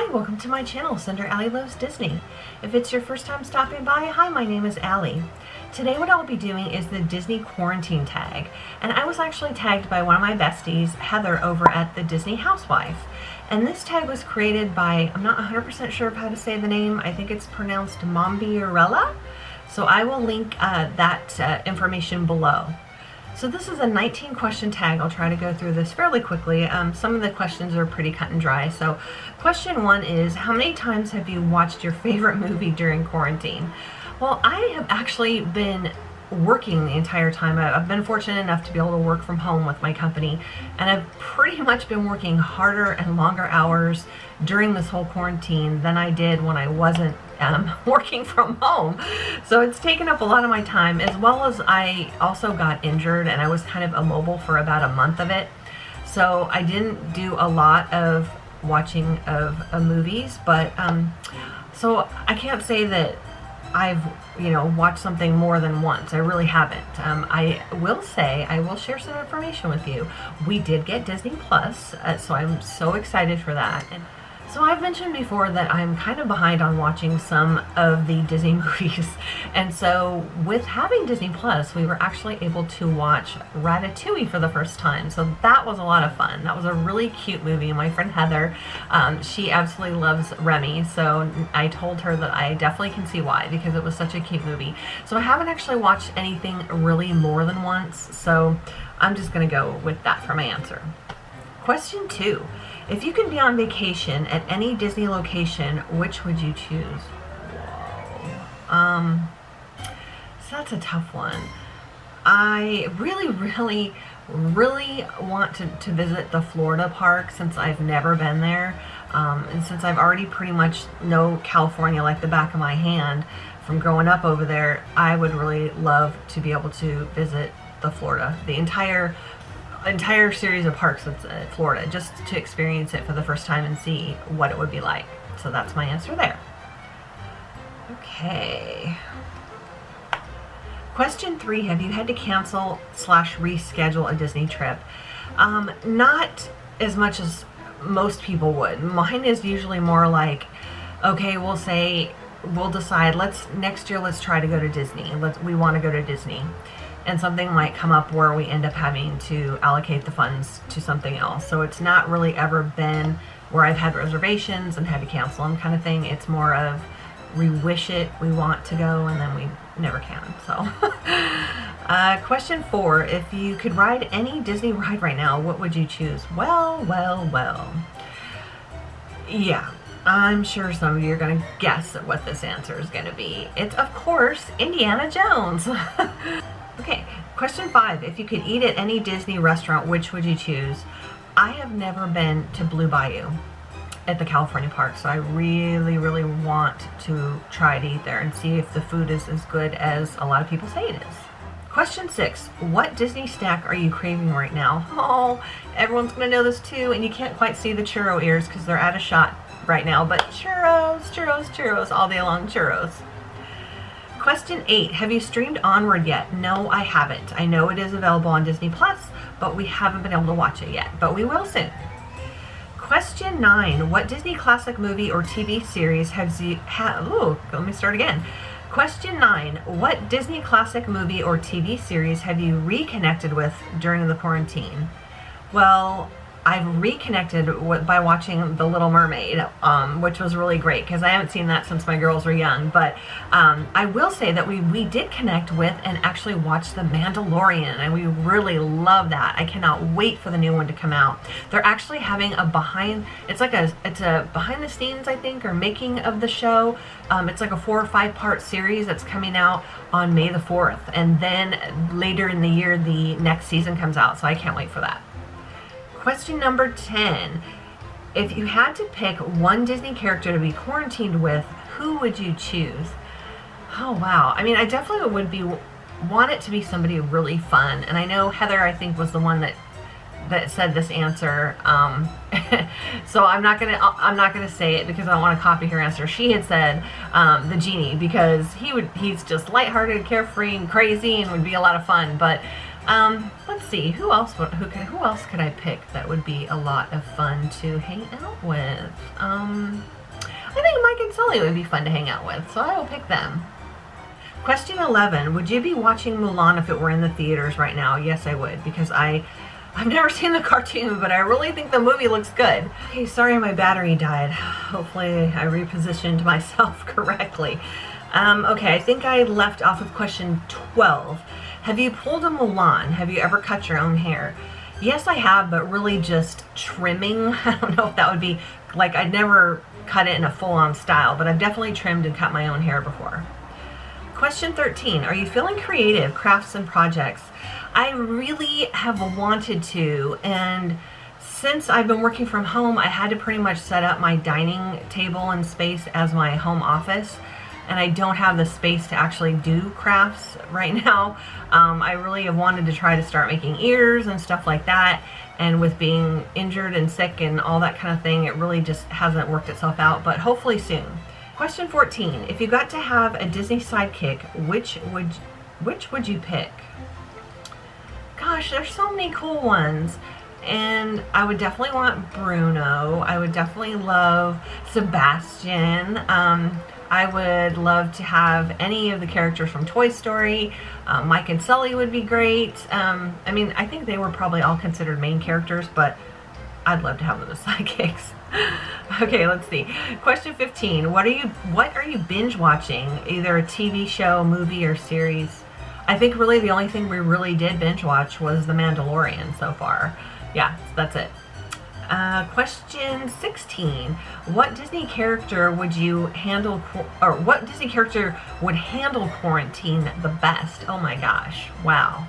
Hi, welcome to my channel, Cinder Allie Loves Disney. If it's your first time stopping by, hi, my name is Allie. Today what I'll be doing is the Disney quarantine tag, and I was actually tagged by one of my besties, Heather, over at the Disney Housewife. And this tag was created by, I'm not 100% sure of how to say the name, I think it's pronounced Mombierella. So I will link that information below. So this is a 19 question tag. I'll try to go through this fairly quickly. Some of the questions are pretty cut and dry. So question 1 is, how many times have you watched your favorite movie during quarantine? Well, I have actually been working the entire time. I've been fortunate enough to be able to work from home with my company, and I've pretty much been working harder and longer hours during this whole quarantine than I did when I wasn't working from home. So it's taken up a lot of my time, as well as I also got injured and I was kind of immobile for about a month of it. So I didn't do a lot of watching of movies, but so I can't say that I've watched something more than once. I really haven't. I will say, I will share some information with you. We did get Disney Plus, so I'm so excited for that. And so I've mentioned before that I'm kind of behind on watching some of the Disney movies, and so with having Disney Plus, we were actually able to watch Ratatouille for the first time. So that was a lot of fun. That was a really cute movie. My friend Heather, she absolutely loves Remy, so I told her that I definitely can see why, because it was such a cute movie. So I haven't actually watched anything really more than once, so I'm just going to go with that for my answer. Question 2. If you could be on vacation at any Disney location, which would you choose? Whoa. So that's a tough one. I really want to visit the Florida park, since I've never been there. And since I've already pretty much know California like the back of my hand from growing up over there, I would really love to be able to visit the Florida, the entire series of parks with Florida, just to experience it for the first time and see what it would be like. So that's my answer there. Okay. Question 3, have you had to cancel / reschedule a Disney trip? Not as much as most people would. Mine is usually more like, okay, we'll decide, next year let's try to go to Disney. We want to go to Disney. And something might come up where we end up having to allocate the funds to something else. So it's not really ever been where I've had reservations and had to cancel them kind of thing. It's more of, we wish it, we want to go, and then we never can. So question 4, if you could ride any Disney ride right now, what would you choose? Well. Yeah, I'm sure some of you are going to guess at what this answer is going to be. It's, of course, Indiana Jones. Okay, question 5. If you could eat at any Disney restaurant, which would you choose? I have never been to Blue Bayou at the California park, so I really want to try to eat there and see if the food is as good as a lot of people say it is. Question 6. What Disney snack are you craving right now? Oh, everyone's going to know this too, and you can't quite see the churro ears because they're out of shot right now, but churros, all day long churros. Question 8, have you streamed Onward yet? No, I haven't. I know it is available on Disney Plus, but we haven't been able to watch it yet, but we will soon. Question 9, what Disney classic movie or TV series let me start again. Question 9, what Disney classic movie or TV series have you reconnected with during the quarantine? Well, I've reconnected by watching The Little Mermaid, which was really great because I haven't seen that since my girls were young. But I will say that we did connect with and actually watch The Mandalorian, and we really love that. I cannot wait for the new one to come out. They're actually having a it's a behind the scenes, I think, or making of the show. It's like a 4 or 5 part series that's coming out on May the 4th, and then later in the year the next season comes out. So I can't wait for that. Question number 10. If you had to pick one Disney character to be quarantined with, who would you choose? Oh, wow. I mean, I definitely want it to be somebody really fun. And I know Heather, I think, was the one that said this answer. So I'm not gonna say it because I don't want to copy her answer. She had said the genie, because he's just lighthearted, carefree, and crazy, and would be a lot of fun. But let's see, who else could I pick that would be a lot of fun to hang out with? I think Mike and Sully would be fun to hang out with, so I will pick them. Question 11, would you be watching Mulan if it were in the theaters right now? Yes, I would, because I've never seen the cartoon, but I really think the movie looks good. Okay, sorry my battery died. Hopefully I repositioned myself correctly. Okay, I think I left off with question 12. Have you pulled a Mulan? Have you ever cut your own hair? Yes, I have, but really just trimming. I don't know if that would be, like, I'd never cut it in a full-on style, but I've definitely trimmed and cut my own hair before. Question 13, are you feeling creative, crafts and projects? I really have wanted to, and since I've been working from home, I had to pretty much set up my dining table and space as my home office, and I don't have the space to actually do crafts right now. I really have wanted to try to start making ears and stuff like that, and with being injured and sick and all that kind of thing, it really just hasn't worked itself out, but hopefully soon. Question 14, if you got to have a Disney sidekick, which would you pick? Gosh, there's so many cool ones. And I would definitely want Bruno. I would definitely love Sebastian. I would love to have any of the characters from Toy Story. Mike and Sully would be great. I mean, I think they were probably all considered main characters, but I'd love to have them as sidekicks. Okay, let's see. Question 15. What are you binge watching? Either a TV show, movie, or series? I think really the only thing we really did binge watch was The Mandalorian so far. Yeah, that's it. Question 16. What Disney character would you handle, or what Disney character would handle quarantine the best? Oh my gosh. Wow.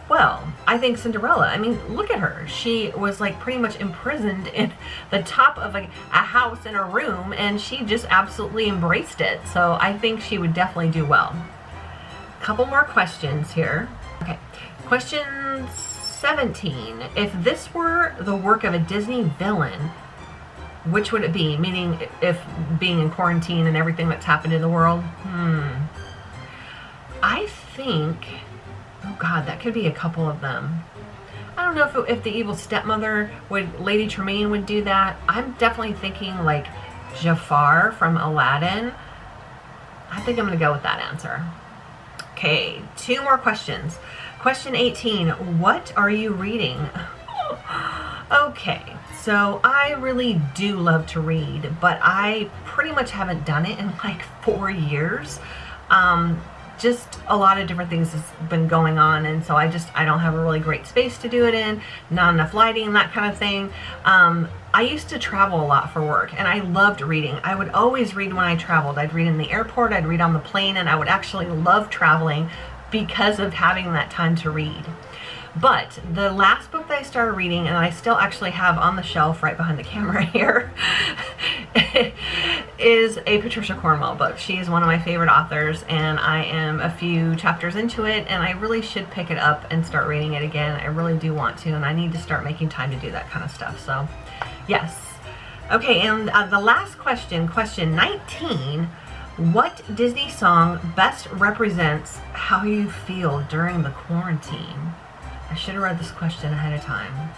Well, I think Cinderella. I mean, look at her. She was like pretty much imprisoned in the top of a house in a room, and she just absolutely embraced it. So I think she would definitely do well. Couple more questions here. Okay. Question 17. If this were the work of a Disney villain, which would it be? Meaning, if being in quarantine and everything that's happened in the world? I think... Oh God, that could be a couple of them. I don't know if the evil stepmother Lady Tremaine would do that. I'm definitely thinking like Jafar from Aladdin. I think I'm going to go with that answer. Okay, 2 more questions. Question 18, what are you reading? Okay, so I really do love to read, but I pretty much haven't done it in like 4 years. Just a lot of different things has been going on, and so I don't have a really great space to do it in, not enough lighting, that kind of thing. I used to travel a lot for work, and I loved reading. I would always read when I traveled. I'd read in the airport, I'd read on the plane, and I would actually love traveling because of having that time to read. But the last book that I started reading, and I still actually have on the shelf right behind the camera here, is a Patricia Cornwell book. She is one of my favorite authors, and I am a few chapters into it, and I really should pick it up and start reading it again. I really do want to, and I need to start making time to do that kind of stuff. So, yes. Okay, and the last question, question 19, what Disney song best represents how you feel during the quarantine? I should have read this question ahead of time.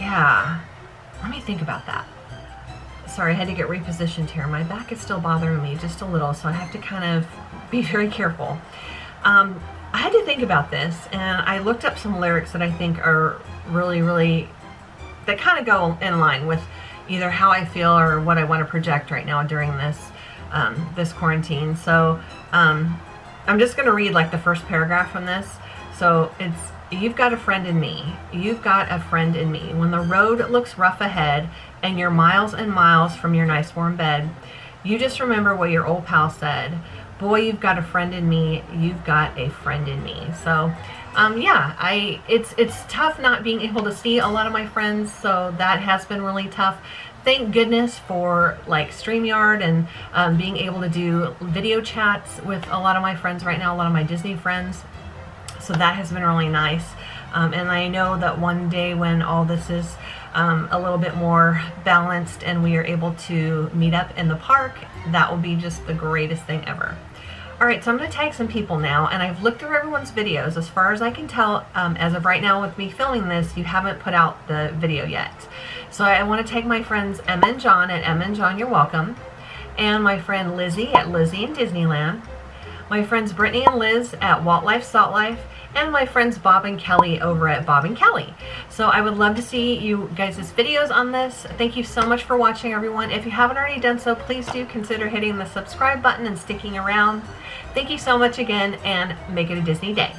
Yeah. Let me think about that. Sorry, I had to get repositioned here. My back is still bothering me just a little, so I have to kind of be very careful. I had to think about this, and I looked up some lyrics that I think are really, that kind of go in line with either how I feel or what I want to project right now during this this quarantine. So, I'm just going to read like the first paragraph from this. So it's, you've got a friend in me. You've got a friend in me. When the road looks rough ahead and you're miles and miles from your nice warm bed, you just remember what your old pal said. Boy, you've got a friend in me. You've got a friend in me. So, yeah, it's tough not being able to see a lot of my friends. So that has been really tough. Thank goodness for like StreamYard and being able to do video chats with a lot of my friends right now, a lot of my Disney friends. So that has been really nice. And I know that one day when all this is a little bit more balanced and we are able to meet up in the park, that will be just the greatest thing ever. All right, so I'm going to tag some people now, and I've looked through everyone's videos. As far as I can tell, as of right now with me filming this, you haven't put out the video yet. So I want to tag my friends Emma and John at Emma and John, you're welcome. And my friend Lizzie at Lizzie in Disneyland. My friends Brittany and Liz at Walt Life, Salt Life. And my friends Bob and Kelly over at Bob and Kelly. So I would love to see you guys' videos on this. Thank you so much for watching, everyone. If you haven't already done so, please do consider hitting the subscribe button and sticking around. Thank you so much again, and make it a Disney day.